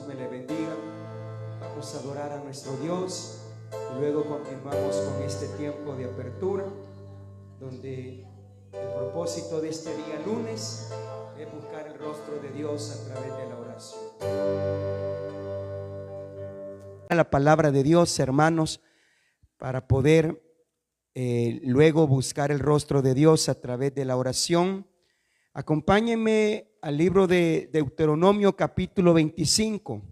Me le bendiga. Vamos a adorar a nuestro Dios y luego continuamos con este tiempo de apertura, donde el propósito de este día lunes es buscar el rostro de Dios a través de la oración. La palabra de Dios, hermanos, para poder luego buscar el rostro de Dios a través de la oración. Acompáñenme al libro de Deuteronomio capítulo 25.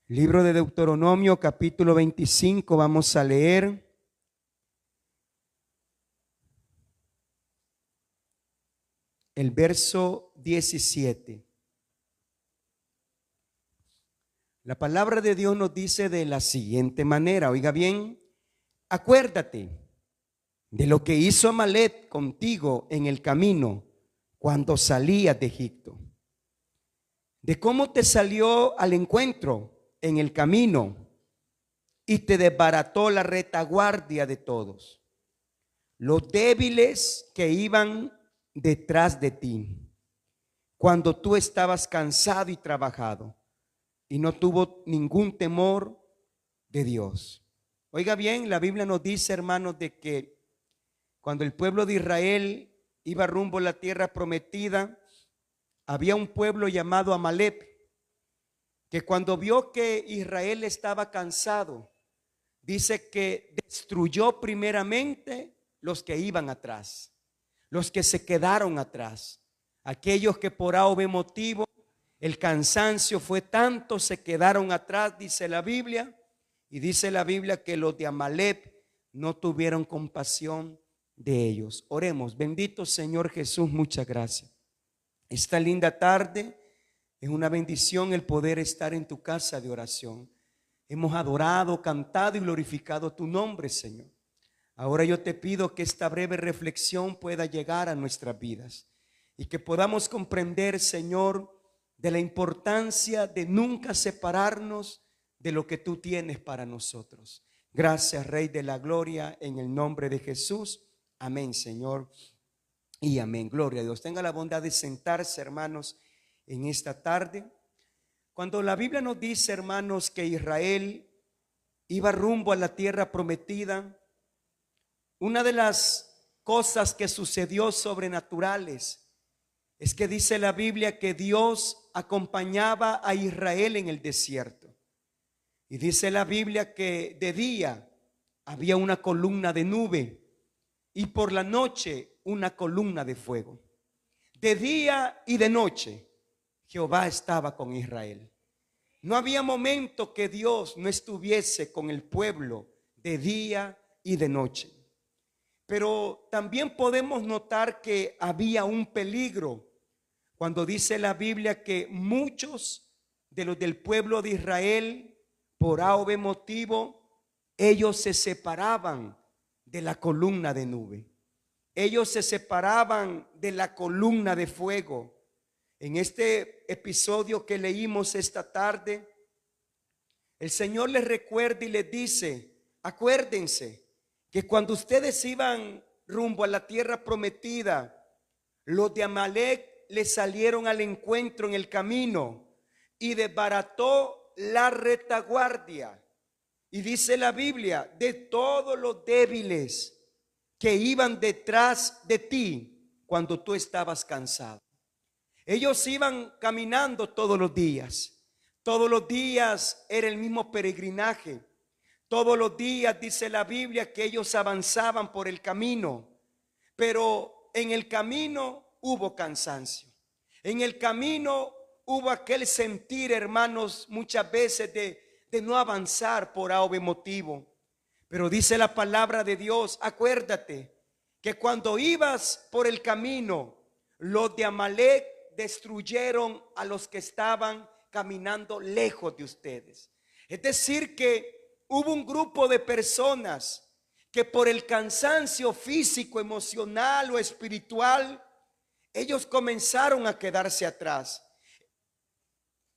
Libro de Deuteronomio capítulo 25, vamos a leer el verso 17. La palabra de Dios nos dice de la siguiente manera, oiga bien: acuérdate de lo que hizo Amalec contigo en el camino cuando salías de Egipto, de cómo te salió al encuentro en el camino y te desbarató la retaguardia de todos los débiles que iban detrás de ti, cuando tú estabas cansado y trabajado, y no tuvo ningún temor de Dios. Oiga bien, la Biblia nos dice, hermanos, de que cuando el pueblo de Israel iba rumbo a la tierra prometida, había un pueblo llamado Amalec, que cuando vio que Israel estaba cansado, dice que destruyó primeramente los que iban atrás, los que se quedaron atrás, aquellos que por A o B motivo el cansancio fue tanto, se quedaron atrás, dice la Biblia. Y dice la Biblia que los de Amalec no tuvieron compasión de ellos. Oremos. Bendito Señor Jesús, muchas gracias. Esta linda tarde es una bendición el poder estar en tu casa de oración. Hemos adorado, cantado y glorificado tu nombre, Señor. Ahora yo te pido que esta breve reflexión pueda llegar a nuestras vidas y que podamos comprender, Señor, de la importancia de nunca separarnos de lo que tú tienes para nosotros. Gracias, Rey de la Gloria, en el nombre de Jesús. Amén, Señor, y amén. Gloria a Dios. Tenga la bondad de sentarse, hermanos, en esta tarde. Cuando la Biblia nos dice, hermanos, que Israel iba rumbo a la tierra prometida, una de las cosas que sucedió sobrenaturales es que dice la Biblia que Dios acompañaba a Israel en el desierto. Y dice la Biblia que de día había una columna de nube y por la noche una columna de fuego. De día y de noche Jehová estaba con Israel. No había momento que Dios no estuviese con el pueblo de día y de noche. Pero también podemos notar que había un peligro cuando dice la Biblia que muchos de los del pueblo de Israel, por A o B motivo, ellos se separaban de la columna de nube. Ellos se separaban de la columna de fuego. En este episodio que leímos esta tarde, el Señor les recuerda y les dice: acuérdense que cuando ustedes iban rumbo a la tierra prometida, los de Amalec les salieron al encuentro en el camino y desbarató la retaguardia. Y dice la Biblia, de todos los débiles que iban detrás de ti cuando tú estabas cansado. Ellos iban caminando todos los días. Todos los días era el mismo peregrinaje. Todos los días dice la Biblia que ellos avanzaban por el camino. Pero en el camino hubo cansancio. En el camino hubo aquel sentir, hermanos, muchas veces de no avanzar por A o B motivo. Pero dice la palabra de Dios, acuérdate que cuando ibas por el camino, los de Amalec destruyeron a los que estaban caminando lejos de ustedes. Es decir que hubo un grupo de personas que por el cansancio físico, emocional o espiritual, ellos comenzaron a quedarse atrás.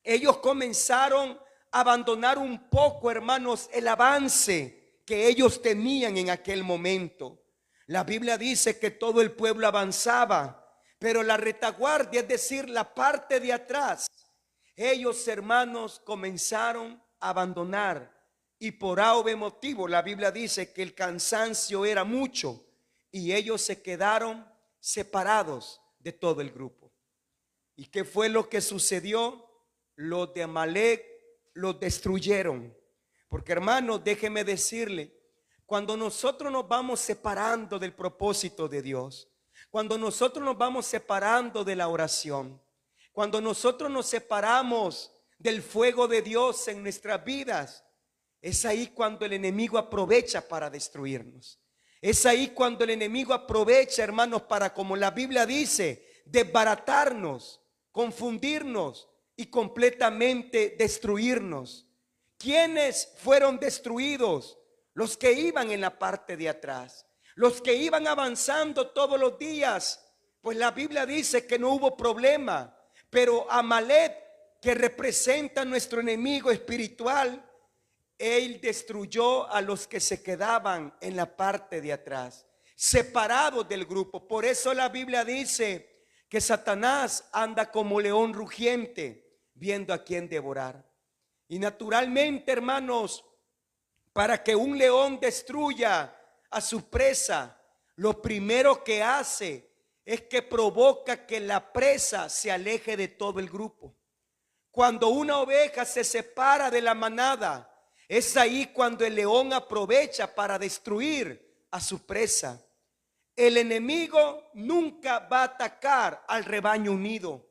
Ellos comenzaron a abandonar un poco, hermanos, el avance que ellos tenían en aquel momento. La Biblia dice que todo el pueblo avanzaba, pero la retaguardia, es decir, la parte de atrás, ellos, hermanos, comenzaron a abandonar, y por A o B motivo la Biblia dice que el cansancio era mucho y ellos se quedaron separados de todo el grupo. ¿Y qué fue lo que sucedió? Los de Amalec los destruyeron. Porque, hermanos, déjeme decirle, cuando nosotros nos vamos separando del propósito de Dios, cuando nosotros nos vamos separando de la oración, cuando nosotros nos separamos del fuego de Dios en nuestras vidas, es ahí cuando el enemigo aprovecha para destruirnos. Es ahí cuando el enemigo aprovecha, hermanos, para, como la Biblia dice, desbaratarnos, confundirnos y completamente destruirnos. ¿Quiénes fueron destruidos? Los que iban en la parte de atrás, los que iban avanzando todos los días. Pues la Biblia dice que no hubo problema, pero Amalek, que representa a nuestro enemigo espiritual, él destruyó a los que se quedaban en la parte de atrás, separados del grupo. Por eso la Biblia dice que Satanás anda como león rugiente, viendo a quién devorar. Y naturalmente, hermanos, para que un león destruya a su presa, lo primero que hace es que provoca que la presa se aleje de todo el grupo. Cuando una oveja se separa de la manada, es ahí cuando el león aprovecha para destruir a su presa. El enemigo nunca va a atacar al rebaño unido.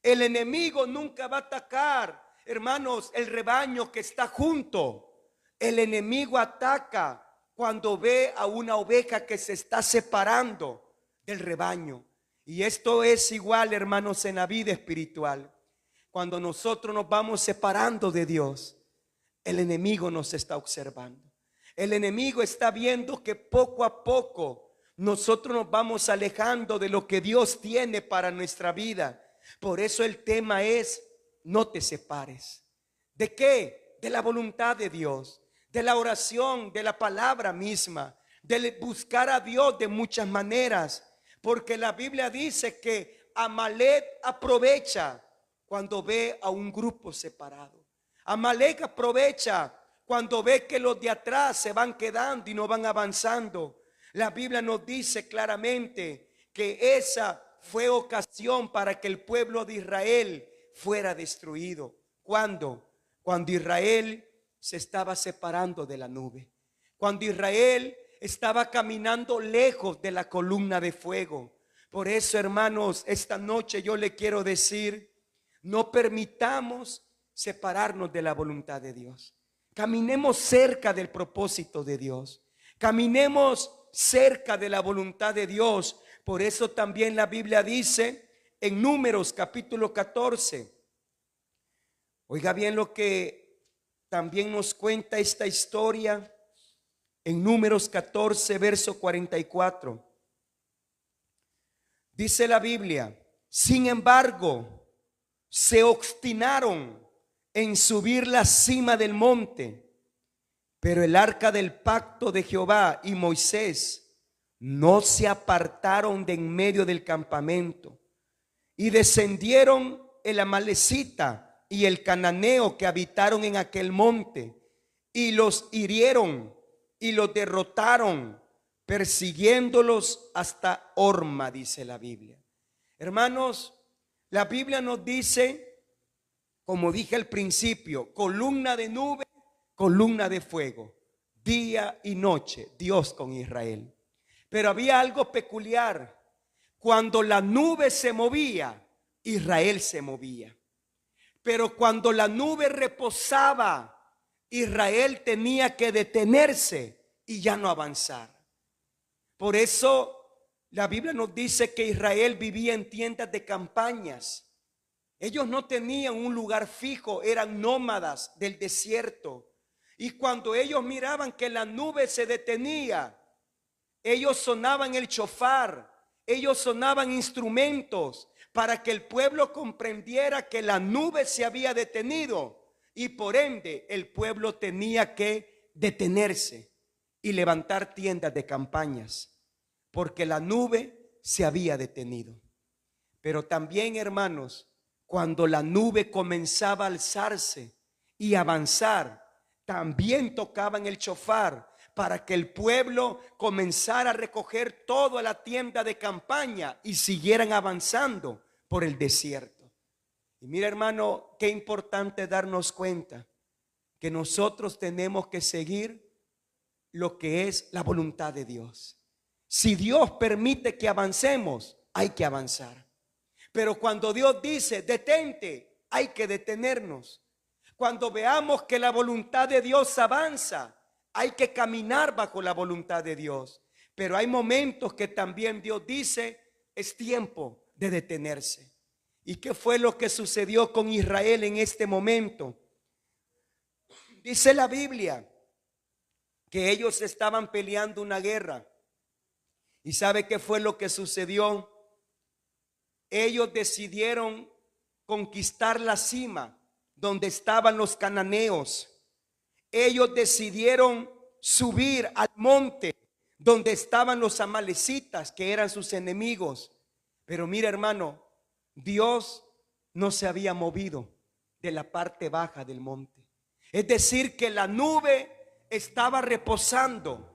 El enemigo nunca va a atacar, hermanos, el rebaño que está junto. El enemigo ataca cuando ve a una oveja que se está separando del rebaño. Y esto es igual, hermanos, en la vida espiritual. Cuando nosotros nos vamos separando de Dios, el enemigo nos está observando. El enemigo está viendo que poco a poco nosotros nos vamos alejando de lo que Dios tiene para nuestra vida. Por eso el tema es: no te separes. ¿De qué? De la voluntad de Dios, de la oración, de la palabra misma, de buscar a Dios de muchas maneras. Porque la Biblia dice que Amalek aprovecha cuando ve a un grupo separado. Amalek aprovecha cuando ve que los de atrás se van quedando y no van avanzando. La Biblia nos dice claramente que esa fue ocasión para que el pueblo de Israel fuera destruido. ¿Cuándo? Cuando Israel se estaba separando de la nube. Cuando Israel estaba caminando lejos de la columna de fuego. Por eso, hermanos, esta noche yo le quiero decir: no permitamos separarnos de la voluntad de Dios. Caminemos cerca del propósito de Dios. Caminemos cerca de la voluntad de Dios. Por eso también la Biblia dice en Números capítulo 14. Oiga bien lo que también nos cuenta esta historia en Números 14, verso 44. Dice la Biblia: sin embargo, se obstinaron en subir la cima del monte, pero el arca del pacto de Jehová y Moisés no se apartaron de en medio del campamento. Y descendieron el amalecita y el cananeo que habitaron en aquel monte, y los hirieron y los derrotaron, persiguiéndolos hasta Horma, dice la Biblia. Hermanos, la Biblia nos dice, como dije al principio, columna de nube, columna de fuego, día y noche, Dios con Israel. Pero había algo peculiar: cuando la nube se movía, Israel se movía. Pero cuando la nube reposaba, Israel tenía que detenerse y ya no avanzar. Por eso la Biblia nos dice que Israel vivía en tiendas de campañas. Ellos no tenían un lugar fijo, eran nómadas del desierto. Y cuando ellos miraban que la nube se detenía, ellos sonaban el shofar, ellos sonaban instrumentos para que el pueblo comprendiera que la nube se había detenido, y por ende el pueblo tenía que detenerse y levantar tiendas de campañas, porque la nube se había detenido. Pero también, hermanos, cuando la nube comenzaba a alzarse y avanzar, también tocaban el shofar para que el pueblo comenzara a recoger toda la tienda de campaña y siguieran avanzando por el desierto. Y mira, hermano, qué importante darnos cuenta que nosotros tenemos que seguir lo que es la voluntad de Dios. Si Dios permite que avancemos, hay que avanzar. Pero cuando Dios dice detente, hay que detenernos. Cuando veamos que la voluntad de Dios avanza, hay que caminar bajo la voluntad de Dios. Pero hay momentos que también Dios dice es tiempo de detenerse. ¿Y qué fue lo que sucedió con Israel en este momento? Dice la Biblia que ellos estaban peleando una guerra. ¿Y sabe qué fue lo que sucedió? Ellos decidieron conquistar la cima donde estaban los cananeos. Ellos decidieron subir al monte donde estaban los amalecitas, que eran sus enemigos. Pero mira, hermano, Dios no se había movido de la parte baja del monte. Es decir, que la nube estaba reposando.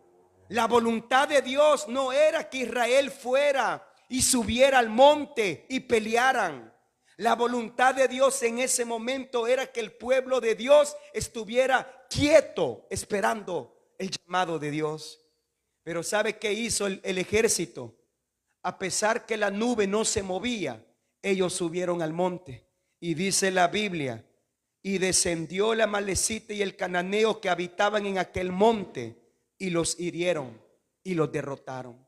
La voluntad de Dios no era que Israel fuera y subiera al monte y pelearan. La voluntad de Dios en ese momento era que el pueblo de Dios estuviera quieto esperando el llamado de Dios. Pero ¿sabe qué hizo el ejército? A pesar que la nube no se movía, ellos subieron al monte. Y dice la Biblia, y descendió el amalecita y el cananeo que habitaban en aquel monte y los hirieron y los derrotaron.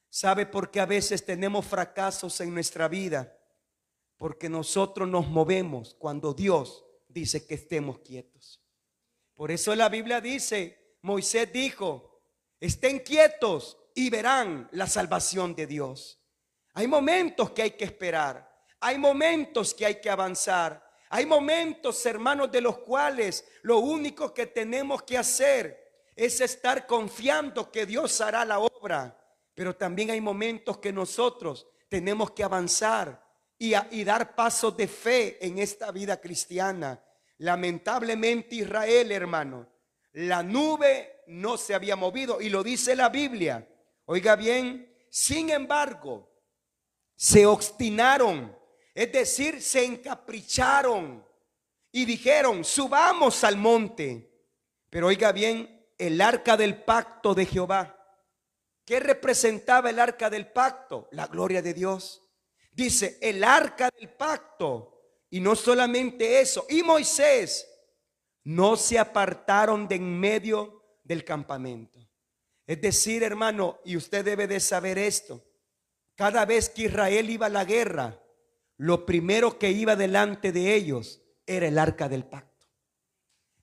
¿Sabe por qué a veces tenemos fracasos en nuestra vida? Porque nosotros nos movemos cuando Dios dice que estemos quietos. Por eso la Biblia dice, Moisés dijo, estén quietos y verán la salvación de Dios. Hay momentos que hay que esperar, hay momentos que hay que avanzar, hay momentos, hermanos, de los cuales lo único que tenemos que hacer es estar confiando que Dios hará la obra. Pero también hay momentos que nosotros tenemos que avanzar y dar pasos de fe en esta vida cristiana. Lamentablemente Israel, hermano, la nube no se había movido y lo dice la Biblia. Oiga bien, sin embargo, se obstinaron, es decir, se encapricharon y dijeron, subamos al monte. Pero oiga bien, el arca del pacto de Jehová. ¿Qué representaba el arca del pacto? La gloria de Dios. Dice, el arca del pacto. Y no solamente eso, y Moisés no se apartaron de en medio del campamento. Es decir, hermano, y usted debe de saber esto, cada vez que Israel iba a la guerra, lo primero que iba delante de ellos era el arca del pacto.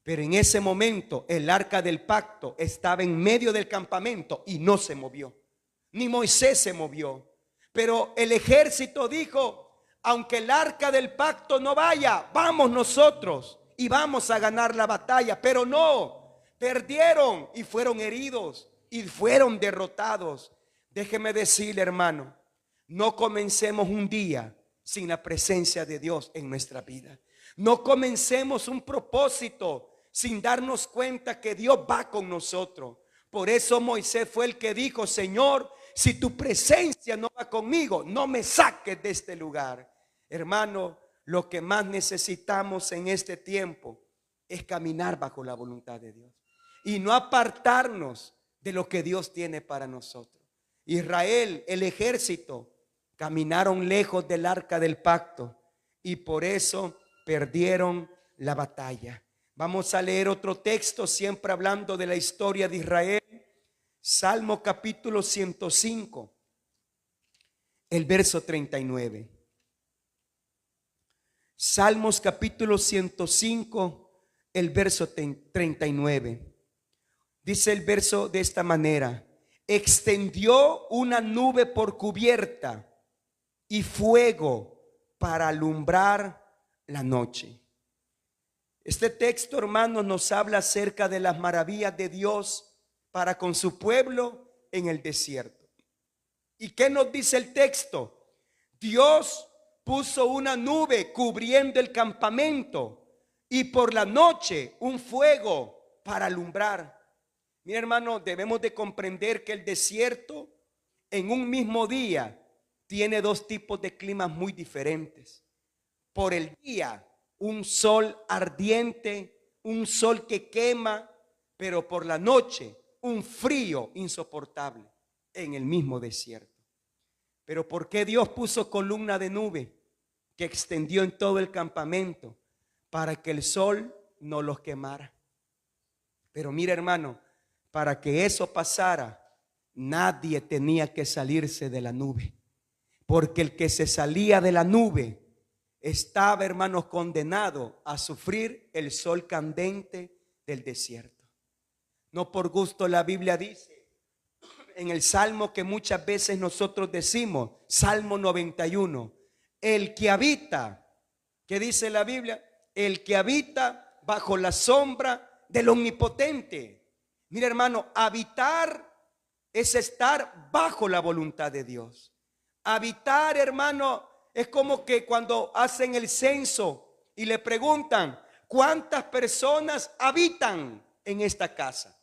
Pero en ese momento el arca del pacto estaba en medio del campamento y no se movió, ni Moisés se movió. Pero el ejército dijo, aunque el arca del pacto no vaya, vamos nosotros y vamos a ganar la batalla. Pero no, perdieron y fueron heridos y fueron derrotados. Déjeme decirle, hermano, no comencemos un día sin la presencia de Dios en nuestra vida. No comencemos un propósito sin darnos cuenta que Dios va con nosotros. Por eso Moisés fue el que dijo, Señor, si tu presencia no va conmigo, no me saques de este lugar. Hermano, lo que más necesitamos en este tiempo es caminar bajo la voluntad de Dios y no apartarnos de lo que Dios tiene para nosotros. Israel, el ejército, caminaron lejos del arca del pacto y por eso perdieron la batalla. Vamos a leer otro texto, siempre hablando de la historia de Israel. Salmo capítulo 105, el verso 39. Salmos capítulo 105, el verso 39. Dice el verso de esta manera: extendió una nube por cubierta y fuego para alumbrar la noche. Este texto, hermanos, nos habla acerca de las maravillas de Dios para con su pueblo en el desierto. ¿Y qué nos dice el texto? Dios puso una nube cubriendo el campamento y por la noche un fuego para alumbrar. Mi hermano, debemos de comprender que el desierto en un mismo día tiene dos tipos de climas muy diferentes. Por el día, un sol ardiente, un sol que quema, pero por la noche, un frío insoportable en el mismo desierto. Pero ¿por qué Dios puso columna de nube que extendió en todo el campamento? Para que el sol no los quemara. Pero mira, hermano, para que eso pasara, nadie tenía que salirse de la nube. Porque el que se salía de la nube estaba, hermanos, condenado a sufrir el sol candente del desierto. No por gusto la Biblia dice en el salmo que muchas veces nosotros decimos, Salmo 91, el que habita, ¿qué dice la Biblia? El que habita bajo la sombra del Omnipotente. Mira, hermano, habitar es estar bajo la voluntad de Dios. Habitar, hermano, es como que cuando hacen el censo y le preguntan cuántas personas habitan en esta casa.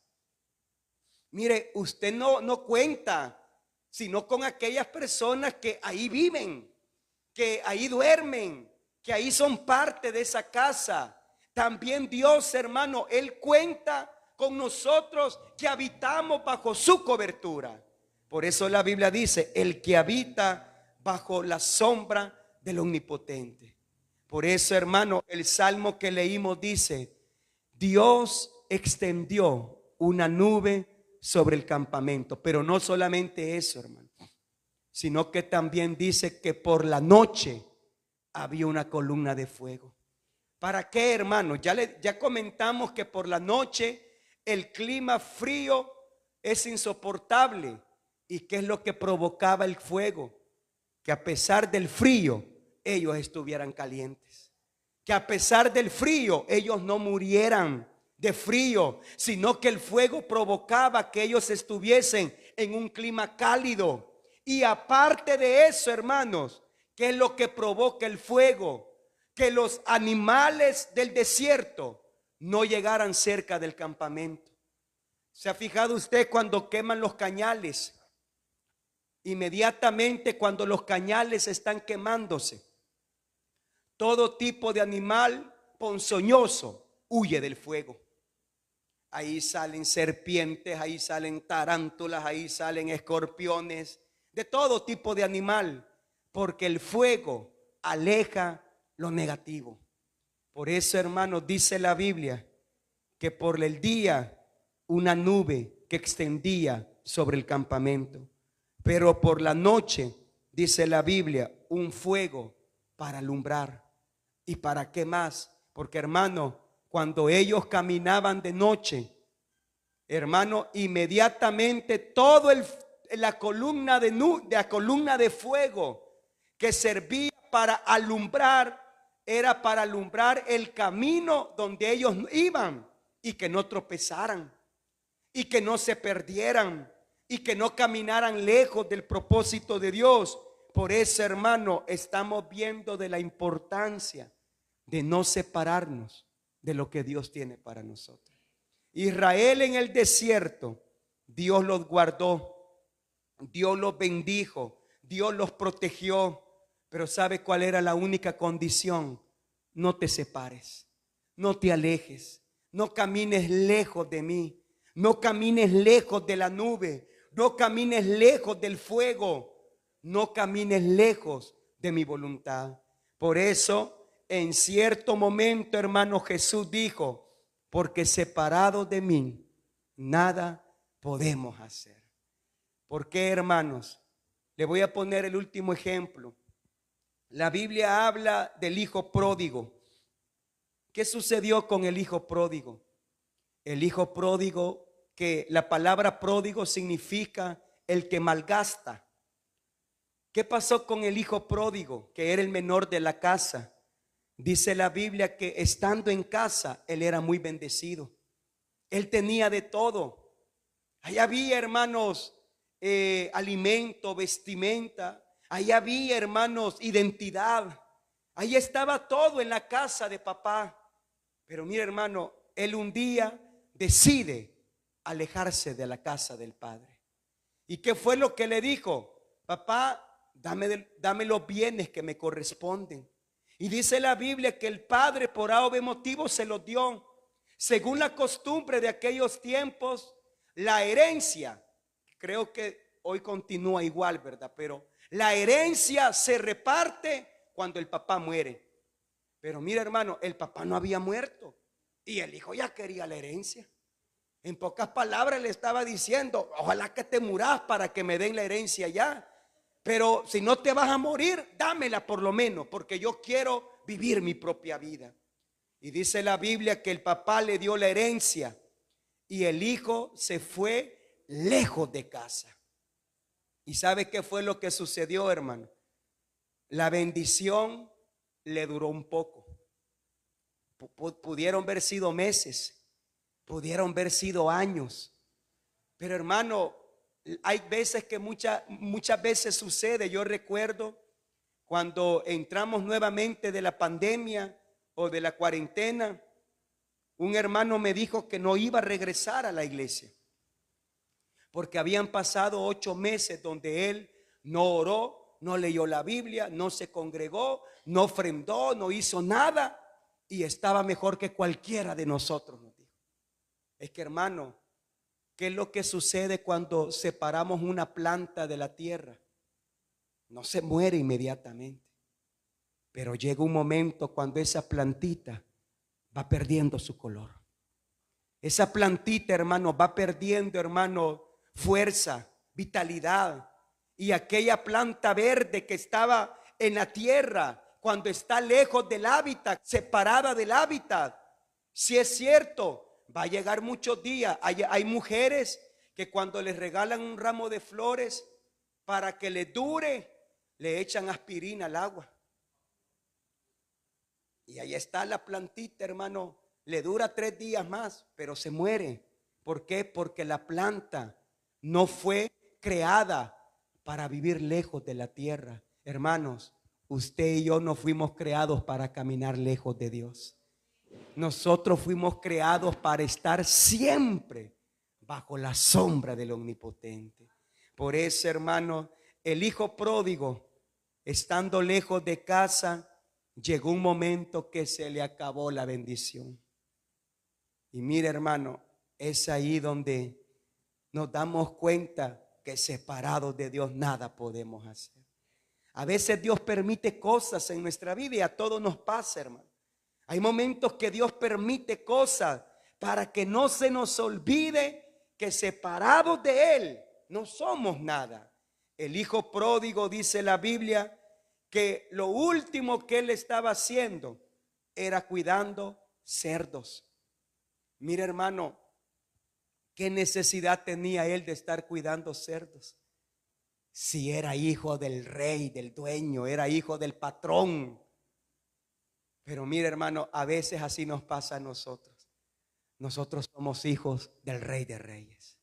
Mire, usted no cuenta, sino con aquellas personas que ahí viven, que ahí duermen, que ahí son parte de esa casa. También Dios, hermano, Él cuenta con nosotros que habitamos bajo su cobertura. Por eso la Biblia dice, el que habita bajo la sombra del Omnipotente. Por eso, hermano, el salmo que leímos dice, Dios extendió una nube sobre el campamento. Pero no solamente eso, hermano, sino que también dice que por la noche había una columna de fuego. ¿Para qué, hermano? Ya comentamos que por la noche el clima frío es insoportable. ¿Y qué es lo que provocaba el fuego? Que a pesar del frío ellos estuvieran calientes. Que a pesar del frío ellos no murieran de frío, sino que el fuego provocaba que ellos estuviesen en un clima cálido. Y aparte de eso, hermanos, ¿qué es lo que provoca el fuego? Que los animales del desierto no llegaran cerca del campamento. ¿Se ha fijado usted cuando queman los cañales? Inmediatamente cuando los cañales están quemándose, todo tipo de animal ponzoñoso huye del fuego. Ahí salen serpientes, ahí salen tarántulas, ahí salen escorpiones, de todo tipo de animal, porque el fuego aleja lo negativo. Por eso, hermanos, dice la Biblia que por el día una nube que extendía sobre el campamento, pero por la noche, dice la Biblia, un fuego para alumbrar. ¿Y para qué más? Porque, hermano, cuando ellos caminaban de noche, hermano, inmediatamente todo la columna de fuego que servía para alumbrar, era para alumbrar el camino donde ellos iban y que no tropezaran y que no se perdieran y que no caminaran lejos del propósito de Dios. Por eso, hermano, estamos viendo de la importancia de no separarnos de lo que Dios tiene para nosotros. Israel en el desierto, Dios los guardó, Dios los bendijo, Dios los protegió. Pero ¿sabe cuál era la única condición? No te separes, no te alejes, no camines lejos de mí, no camines lejos de la nube, no camines lejos del fuego, no camines lejos de mi voluntad. Por eso, en cierto momento, hermano, Jesús dijo, porque separados de mí, nada podemos hacer. ¿Por qué, hermanos? Le voy a poner el último ejemplo. La Biblia habla del hijo pródigo. ¿Qué sucedió con el hijo pródigo? El hijo pródigo, que la palabra pródigo significa el que malgasta. ¿Qué pasó con el hijo pródigo, que era el menor de la casa? Dice la Biblia que estando en casa, él era muy bendecido. Él tenía de todo. Allá había, hermanos, alimento, vestimenta. Ahí había, hermanos, identidad. Ahí estaba todo en la casa de papá. Pero mira, hermano, él un día decide alejarse de la casa del padre. ¿Y qué fue lo que le dijo? Papá, dame los bienes que me corresponden. Y dice la Biblia que el padre por algún motivo se los dio. Según la costumbre de aquellos tiempos, la herencia, creo que hoy continúa igual, ¿verdad? Pero la herencia se reparte cuando el papá muere. Pero mira, hermano, el papá no había muerto y el hijo ya quería la herencia. En pocas palabras le estaba diciendo: ojalá que te muras para que me den la herencia ya. Pero si no te vas a morir, dámela por lo menos, porque yo quiero vivir mi propia vida. Y dice la Biblia que el papá le dio la herencia y el hijo se fue lejos de casa. ¿Y sabe qué fue lo que sucedió, hermano? La bendición le duró un poco. Pudieron haber sido meses, pudieron haber sido años. Pero hermano, hay veces que muchas veces sucede. Yo recuerdo cuando entramos nuevamente de la pandemia o de la cuarentena, un hermano me dijo que no iba a regresar a la iglesia porque habían pasado 8 meses donde él no oró, no leyó la Biblia, no se congregó, no ofrendó, no hizo nada y estaba mejor que cualquiera de nosotros, nos dijo. Es que, hermano, ¿qué es lo que sucede cuando separamos una planta de la tierra? No se muere inmediatamente, pero llega un momento cuando esa plantita va perdiendo su color. Esa plantita, hermano, va perdiendo, hermano, fuerza, vitalidad. Y aquella planta verde que estaba en la tierra, cuando está lejos del hábitat, separada del hábitat, si es cierto, va a llegar muchos días. Hay mujeres que cuando les regalan un ramo de flores, para que les dure, le echan aspirina al agua. Y ahí está la plantita, hermano, le dura 3 días más, pero se muere. ¿Por qué? Porque la planta no fue creada para vivir lejos de la tierra. Hermanos, usted y yo no fuimos creados para caminar lejos de Dios. Nosotros fuimos creados para estar siempre bajo la sombra del Omnipotente. Por eso, hermano, el hijo pródigo, estando lejos de casa, llegó un momento que se le acabó la bendición. Y mire, hermano, es ahí donde nos damos cuenta que separados de Dios nada podemos hacer. A veces Dios permite cosas en nuestra vida y a todos nos pasa, hermano. Hay momentos que Dios permite cosas para que no se nos olvide que separados de Él no somos nada. El hijo pródigo, dice la Biblia, que lo último que él estaba haciendo era cuidando cerdos. Mira, hermano, ¿qué necesidad tenía él de estar cuidando cerdos? Si era hijo del rey, del dueño, era hijo del patrón. Pero mira, hermano, a veces así nos pasa a nosotros. Nosotros somos hijos del Rey de Reyes.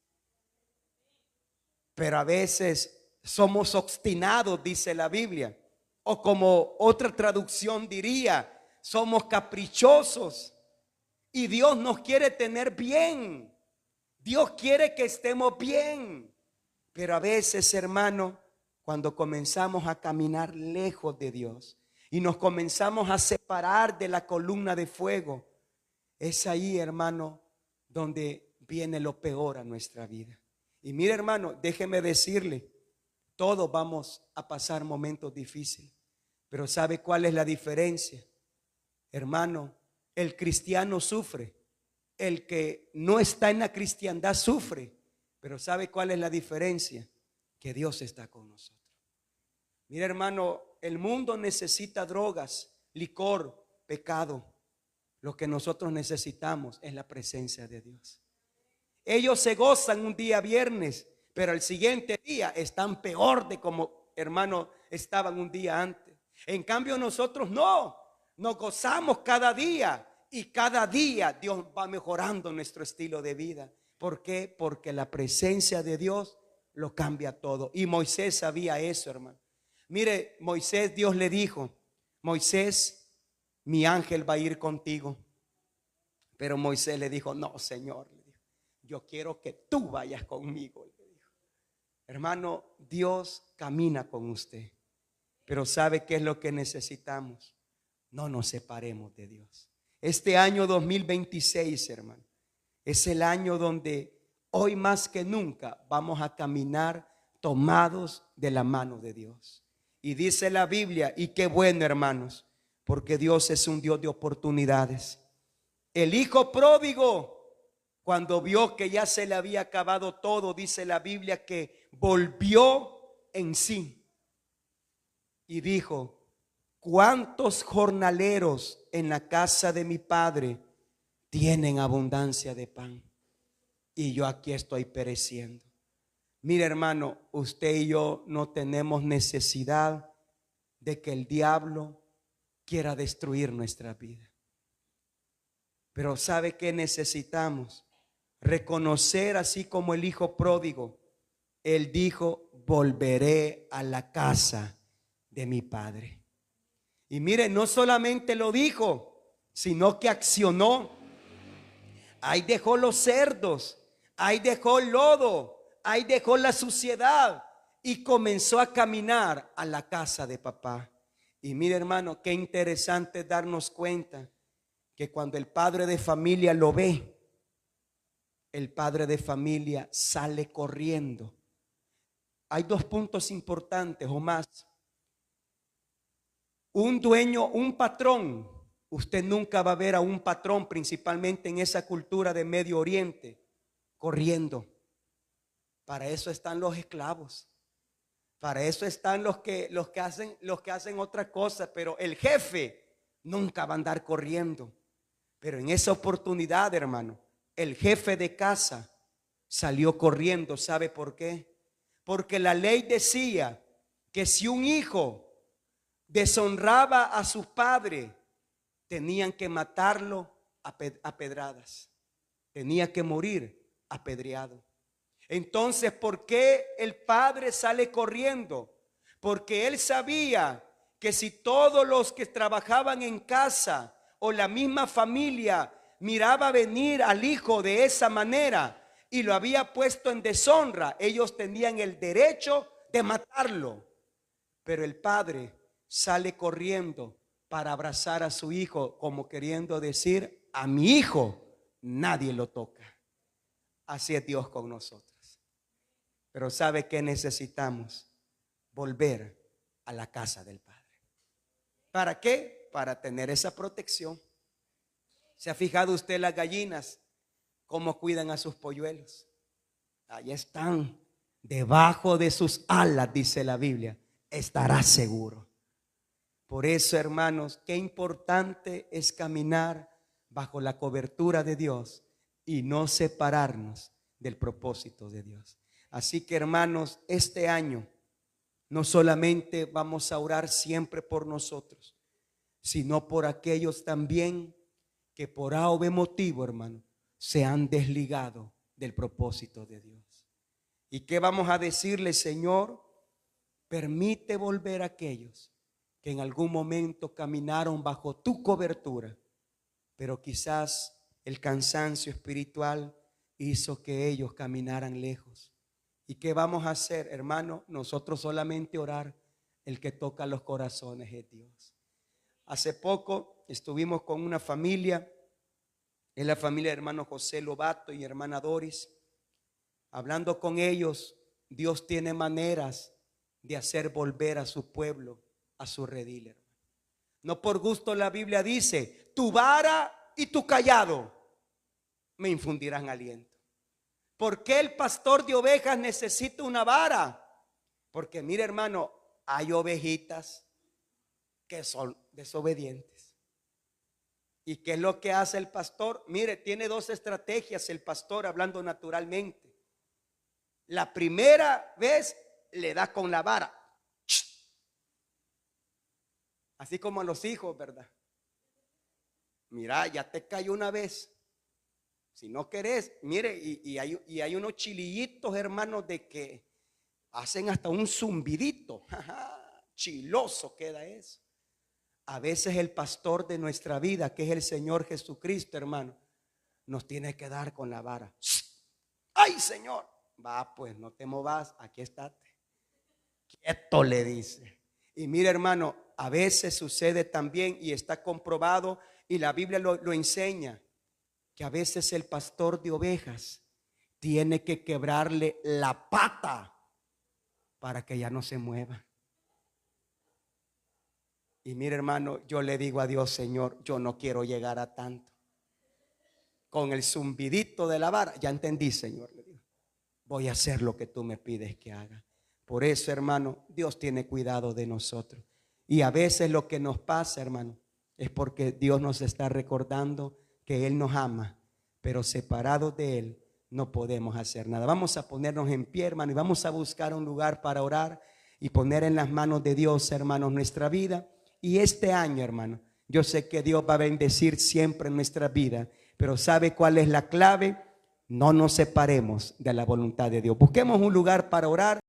Pero a veces somos obstinados, dice la Biblia. O como otra traducción diría, somos caprichosos. Y Dios nos quiere tener bien. Dios quiere que estemos bien. Pero a veces, hermano, cuando comenzamos a caminar lejos de Dios y nos comenzamos a separar de la columna de fuego, es ahí, hermano, donde viene lo peor a nuestra vida. Y mire, hermano, déjeme decirle, todos vamos a pasar momentos difíciles. Pero ¿sabe cuál es la diferencia? Hermano, el cristiano sufre. El que no está en la cristiandad sufre. Pero ¿sabe cuál es la diferencia? Que Dios está con nosotros. Mira, hermano, el mundo necesita drogas, licor, pecado. Lo que nosotros necesitamos es la presencia de Dios. Ellos se gozan un día viernes, pero el siguiente día están peor de como, hermano, estaban un día antes. En cambio nosotros no, nos gozamos cada día y cada día Dios va mejorando nuestro estilo de vida. ¿Por qué? Porque la presencia de Dios lo cambia todo. Y Moisés sabía eso, hermano. Mire, Moisés, Dios le dijo, Moisés, mi ángel va a ir contigo. Pero Moisés le dijo, no, Señor, le dijo, yo quiero que tú vayas conmigo. Le dijo. Hermano, Dios camina con usted. Pero ¿sabe qué es lo que necesitamos? No nos separemos de Dios. Este año 2026, hermano, es el año donde hoy más que nunca vamos a caminar tomados de la mano de Dios. Y dice la Biblia, y qué bueno, hermanos, porque Dios es un Dios de oportunidades. El hijo pródigo, cuando vio que ya se le había acabado todo, dice la Biblia que volvió en sí y dijo, ¿cuántos jornaleros en la casa de mi padre tienen abundancia de pan? Y yo aquí estoy pereciendo. Mire, hermano, usted y yo no tenemos necesidad de que el diablo quiera destruir nuestra vida. Pero ¿sabe qué necesitamos? Reconocer, así como el hijo pródigo, él dijo, volveré a la casa de mi padre. Y mire, no solamente lo dijo, sino que accionó. Ahí dejó los cerdos, ahí dejó el lodo, ahí dejó la suciedad y comenzó a caminar a la casa de papá. Y mire, hermano, qué interesante darnos cuenta que cuando el padre de familia lo ve, el padre de familia sale corriendo. Hay dos puntos importantes o más. Un dueño, un patrón, usted nunca va a ver a un patrón, principalmente en esa cultura de Medio Oriente, corriendo. Para eso están los esclavos. Para eso están los que hacen otra cosa, pero el jefe nunca va a andar corriendo. Pero en esa oportunidad, hermano, el jefe de casa salió corriendo. ¿Sabe por qué? Porque la ley decía que si un hijo deshonraba a su padre, tenían que matarlo a pedradas. Tenía que morir apedreado. Entonces, ¿por qué el padre sale corriendo? Porque él sabía que si todos los que trabajaban en casa o la misma familia miraba venir al hijo de esa manera y lo había puesto en deshonra, ellos tenían el derecho de matarlo. Pero el padre sale corriendo para abrazar a su hijo, como queriendo decir, a mi hijo nadie lo toca. Así es Dios con nosotros. Pero ¿sabe qué necesitamos? Volver a la casa del Padre. ¿Para qué? Para tener esa protección. ¿Se ha fijado usted las gallinas cómo cuidan a sus polluelos? Ahí están, debajo de sus alas, dice la Biblia, estará seguro. Por eso, hermanos, qué importante es caminar bajo la cobertura de Dios y no separarnos del propósito de Dios. Así que, hermanos, este año no solamente vamos a orar siempre por nosotros, sino por aquellos también que por A o B motivo, hermano, se han desligado del propósito de Dios. ¿Y qué vamos a decirle, Señor? Permite volver a aquellos que en algún momento caminaron bajo tu cobertura, pero quizás el cansancio espiritual hizo que ellos caminaran lejos. ¿Y qué vamos a hacer, hermano? Nosotros solamente orar. El que toca los corazones es Dios. Hace poco estuvimos con una familia, es la familia de hermano José Lobato y hermana Doris. Hablando con ellos, Dios tiene maneras de hacer volver a su pueblo a su redil, hermano. No por gusto la Biblia dice, tu vara y tu cayado me infundirán aliento. ¿Por qué el pastor de ovejas necesita una vara? Porque mire, hermano, hay ovejitas que son desobedientes. ¿Y qué es lo que hace el pastor? Mire, tiene dos estrategias el pastor, hablando naturalmente. La primera vez le da con la vara, así como a los hijos, ¿verdad? Mira, ya te cayó una vez. Si no querés, mire, y hay unos chilillitos, hermanos, de que hacen hasta un zumbidito. chiloso queda eso. A veces el pastor de nuestra vida, que es el Señor Jesucristo, hermano, nos tiene que dar con la vara. ¡Ay, Señor! Va, pues no te movas, aquí estate. Quieto, le dice. Y mira, hermano, a veces sucede también y está comprobado, y la Biblia lo enseña, que a veces el pastor de ovejas tiene que quebrarle la pata para que ya no se mueva. Y mira, hermano, yo le digo a Dios, Señor, yo no quiero llegar a tanto. Con el zumbidito de la vara, ya entendí, Señor, le digo, voy a hacer lo que tú me pides que haga. Por eso, hermano, Dios tiene cuidado de nosotros. Y a veces lo que nos pasa, hermano, es porque Dios nos está recordando que Él nos ama, pero separados de Él no podemos hacer nada. Vamos a ponernos en pie, hermano, y vamos a buscar un lugar para orar y poner en las manos de Dios, hermanos, nuestra vida. Y este año, hermano, yo sé que Dios va a bendecir siempre nuestra vida, pero ¿sabe cuál es la clave? No nos separemos de la voluntad de Dios. Busquemos un lugar para orar.